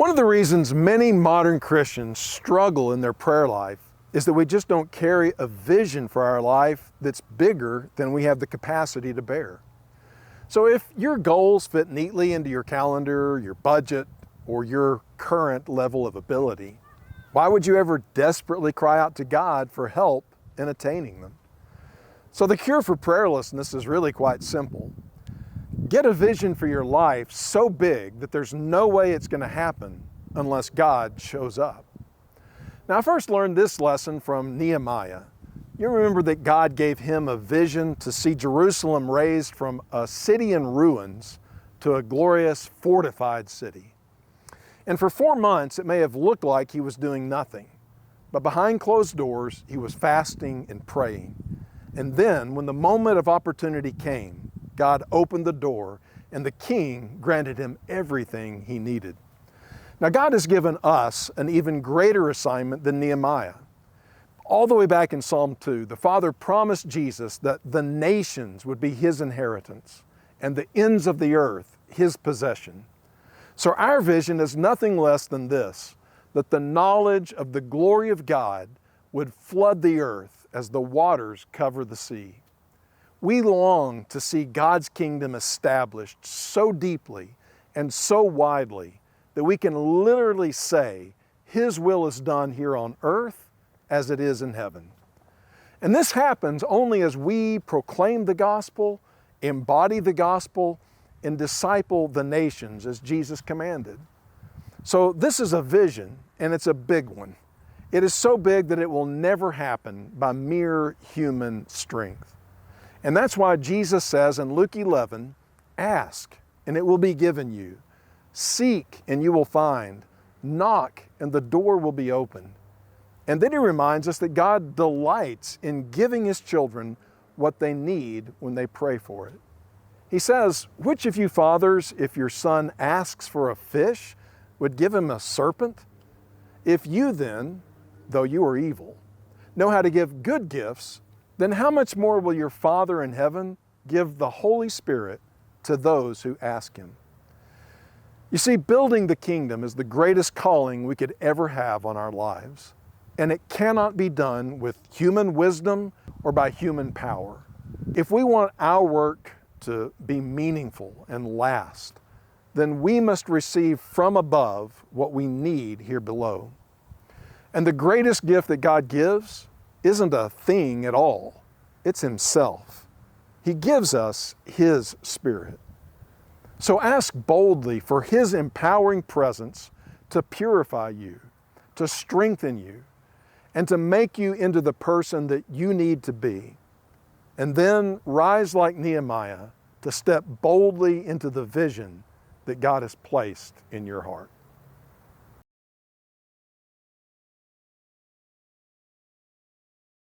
One of the reasons many modern Christians struggle in their prayer life is that we just don't carry a vision for our life that's bigger than we have the capacity to bear. So if your goals fit neatly into your calendar, your budget, or your current level of ability, why would you ever desperately cry out to God for help in attaining them? So the cure for prayerlessness is really quite simple. Get a vision for your life so big that there's no way it's going to happen unless God shows up. Now, I first learned this lesson from Nehemiah. You remember that God gave him a vision to see Jerusalem raised from a city in ruins to a glorious fortified city. And for 4 months, it may have looked like he was doing nothing. But behind closed doors, he was fasting and praying. And then, when the moment of opportunity came, God opened the door and the king granted him everything he needed. Now, God has given us an even greater assignment than Nehemiah. All the way back in Psalm 2, the Father promised Jesus that the nations would be His inheritance and the ends of the earth His possession. So our vision is nothing less than this, that the knowledge of the glory of God would flood the earth as the waters cover the sea. We long to see God's kingdom established so deeply and so widely that we can literally say His will is done here on earth as it is in heaven. And this happens only as we proclaim the gospel, embody the gospel, and disciple the nations as Jesus commanded. So this is a vision, and it's a big one. It is so big that it will never happen by mere human strength. And that's why Jesus says in Luke 11, "Ask, and it will be given you. Seek, and you will find. Knock, and the door will be opened." And then He reminds us that God delights in giving His children what they need when they pray for it. He says, "Which of you fathers, if your son asks for a fish, would give him a serpent? If you then, though you are evil, know how to give good gifts, then how much more will your Father in heaven give the Holy Spirit to those who ask Him?" You see, building the kingdom is the greatest calling we could ever have on our lives. And it cannot be done with human wisdom or by human power. If we want our work to be meaningful and last, then we must receive from above what we need here below. And the greatest gift that God gives isn't a thing at all. It's Himself. He gives us His Spirit. So ask boldly for His empowering presence to purify you, to strengthen you, and to make you into the person that you need to be. And then rise like Nehemiah to step boldly into the vision that God has placed in your heart.